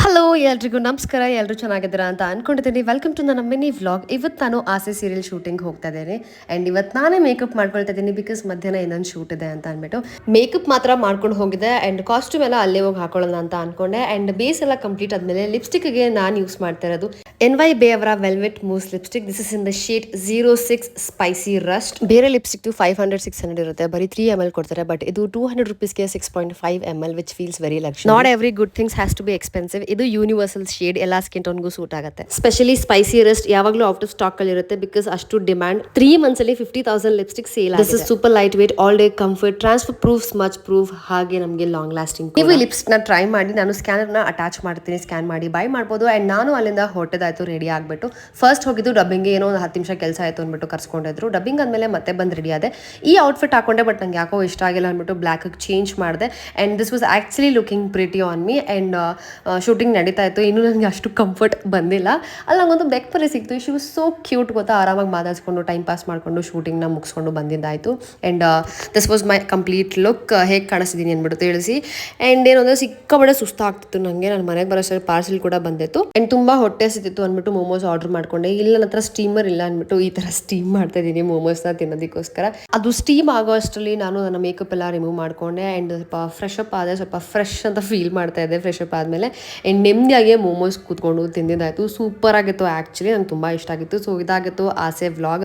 Hello ಎಲ್ರಿಗೂ ನಮಸ್ಕಾರ. ಎಲ್ಲರೂ ಚೆನ್ನಾಗಿದ್ದೀರಾ ಅಂತ ಅನ್ಕೊಂಡಿದ್ದೀನಿ. ವೆಲ್ಕಮ್ ಟು ನನ್ನ ಮಿನಿ ವ್ಲಾಗ್. ಇವತ್ತು ನಾನು ಆಸೆ ಸೀರಿಯಲ್ ಶೂಟಿಂಗ್ ಹೋಗ್ತಾ ಇದ್ದೀನಿ ಆ್ಯಂಡ್ ಇವತ್ತು ನಾನೇ ಮೇಕಪ್ ಮಾಡ್ಕೊಳ್ತಾ ಇದ್ದೀನಿ ಬಿಕಾಸ್ ಮಧ್ಯಾಹ್ನ ಇನ್ನೊಂದು ಶೂಟ್ ಇದೆ ಅಂತ ಅಂದ್ಬಿಟ್ಟು ಮೇಕಪ್ ಮಾತ್ರ ಮಾಡ್ಕೊಂಡು ಹೋಗಿದೆ ಆ್ಯಂಡ್ ಕಾಸ್ಟ್ಯೂಮ್ ಎಲ್ಲ ಅಲ್ಲೇ ಹೋಗಿ ಹಾಕೊಳ್ಳೋಣ ಅಂತ ಅನ್ಕೊಂಡೆ. ಆ್ಯಂಡ್ ಬೇಸ್ ಎಲ್ಲ ಕಂಪ್ಲೀಟ್ ಆದಮೇಲೆ ಲಿಪ್ಸ್ಟಿಕ್ಗೆ ನಾನು ಯೂಸ್ ಮಾಡ್ತಾ ಇರೋದು NYBe ಅವರ velvet mousse lipstick. This is in the shade 06 spicy rust. ಬೇರೆ ಲಿಪ್ಸ್ಟಿಕ್ 500-600 ಇರುತ್ತೆ, ಬರೀ 3 ml ಕೊಡ್ತಾರೆ. ಬಟ್ ಇದು 200 rupeesಗೆ 6.5 ml which feels very luxury. Not every good things has to be expensive. ಇದು ಯೂನಿವರ್ಸಲ್ ಶೇಡ್, ಎಲ್ಲ ಸ್ಕಿನ್ ಟೋನ್ಗೂ ಸೂಟ್ ಆಗುತ್ತೆ. ಸ್ಪೆಷಲಿ ಸ್ಪೈಸಿ ರಸ್ಟ್ ಯಾವಾಗಲೂ ಔಟ್ ಆಫ್ ಸ್ಟಾಕ್ ಅಲ್ಲಿ ಇರುತ್ತೆ ಬಿಕಾಸ್ ಅಷ್ಟು ಡಿಮ್ಯಾಂಡ್. 3 months ಅಲ್ಲಿ 50,000 ಲಿಪ್ಸ್ಟಿಕ್ ಸೇಲ್ ಆಗಿದೆ. This is super light weight, all day comfort, transfer proof, smudge proof, ಹಾಗೆ ನಮಗೆ ಲಾಂಗ್ ಲಾಸ್ಟಿಂಗ್. ನೀವು ಈ ಲಿಪ್ಸ್ಟಿಕ್ ನ ಟ್ರೈ ಮಾಡಿ, ನಾನು ಸ್ಕ್ಯಾನರ್ ನ ಅಟ್ಯಾಚ್ ಮಾಡ್ತೀನಿ, ಸ್ಕ್ಯಾನ್ ಮಾಡಿ ಬೈ ಮಾಡ್ಬೋದು. ಅಂಡ್ ನಾನು ಅಲ್ಲಿಂದ ಹೊಟ್ಟೆದಾಯ್ತು, ರೆಡಿ ಆಗ್ಬಿಟ್ಟು ಫಸ್ಟ್ ಹೋಗಿದ್ದು ಡಬ್ಬಿಂಗ್ಗೆ. ಏನೋ ಒಂದು 10 ನಿಮಿಷ ಕೆಲಸ ಆಯ್ತು ಅಂದ್ಬಿಟ್ಟು ಕರ್ಸ್ಕೊಂಡಿದ್ರು. ಡಬ್ಬಿಂಗ್ ಆದ್ಮೇಲೆ ಮತ್ತೆ ಬಂದು ರೆಡಿ ಆದೆ. ಈ ಔಟ್ಫಿಟ್ ಹಾಕೊಂಡೆ, ಬಟ್ ನಂಗೆ ಯಾಕೋ ಇಷ್ಟ ಆಗಿಲ್ಲ ಅಂದ್ಬಿಟ್ಟು ಬ್ಲ್ಯಾಕ್ ಚೇಂಜ್ ಮಾಡಿದೆ. And this was actually looking pretty on me. And shooting ನಡೀತಾ ಇತ್ತು, ಇನ್ನೂ ನನಗೆ ಅಷ್ಟು ಕಂಫರ್ಟ್ ಬಂದಿಲ್ಲ. ಅಲ್ಲಿ ನಂಗೊಂದು ಬೆಕ್ ಪರಿ ಸಿಕ್ತು. ಶಿ ವಾಸ್ ಸೋ ಕ್ಯೂಟ್ ಗೊತ್ತಾ. ಆರಾಮಾಗಿ ಮಾತಾಡ್ಸ್ಕೊಂಡು ಟೈಮ್ ಪಾಸ್ ಮಾಡಿಕೊಂಡು ಶೂಟಿಂಗ್ನ ಮುಗಿಸ್ಕೊಂಡು ಬಂದಿದ್ದಾಯಿತು. And this was my complete look. ಹೇಗೆ ಕಾಣಿಸ್ತಿದ್ದೀನಿ ಅಂದ್ಬಿಟ್ಟು ತಿಳಿಸಿ. ಆ್ಯಂಡ್ ಏನಂದರೆ ಸಿಕ್ಕಾಬಡೆ ಸುಸ್ತಾಗ್ತಿತ್ತು ನನಗೆ. ನಾನು ಮನೆಗೆ ಬರೋಷ್ಟರಲ್ಲಿ ಪಾರ್ಸಲ್ ಕೂಡ ಬಂದಿತ್ತು. ಆ್ಯಂಡ್ ತುಂಬ ಹೊಟ್ಟೆ ಸಿಕ್ತಿತ್ತು ಅಂದ್ಬಿಟ್ಟು ಮೋಮೋಸ್ ಆರ್ಡರ್ ಮಾಡ್ಕೊಂಡೆ. ಇಲ್ಲ ನನ್ನ ಹತ್ರ ಸ್ಟೀಮರ್ ಇಲ್ಲ ಅಂದ್ಬಿಟ್ಟು ಈ ಥರ ಸ್ಟೀಮ್ ಮಾಡ್ತಾ ಇದ್ದೀನಿ ಮೋಮೋಸ್ನ ತಿನ್ನೋದಕ್ಕೋಸ್ಕರ. ಅದು ಸ್ಟೀಮ್ ಆಗೋ ಅಷ್ಟರಲ್ಲಿ ನಾನು ನನ್ನ ಮೇಕಪ್ ಎಲ್ಲ ರಿಮೂವ್ ಮಾಡ್ಕೊಂಡೆ. ಆ್ಯಂಡ್ ಸ್ವಲ್ಪ ಫ್ರೆಶ್ ಅಪ್ ಆದೆ, ಸ್ವಲ್ಪ ಫ್ರೆಶ್ ಅಂತ ಫೀಲ್ ಮಾಡ್ತಾ ಇದ್ದೆ ಫ್ರೆಶ್ ಅಪ್ ಆದಮೇಲೆ. ಆ್ಯಂಡ್ ನೆಮ್ಮದಿಯಾಗಿ ಮೋಮೋಸ್ ಕೂತ್ಕೊಂಡು ತಿಂದಿದ್ದಾಯಿತು. ಸೂಪರ್ ಆಗಿತ್ತು ಆ್ಯಕ್ಚುಲಿ, ನಂಗೆ ತುಂಬ ಇಷ್ಟ ಆಗಿತ್ತು. ಸೊ ಇದಾಗಿತ್ತು ಆಸೆ ವ್ಲಾಗ್.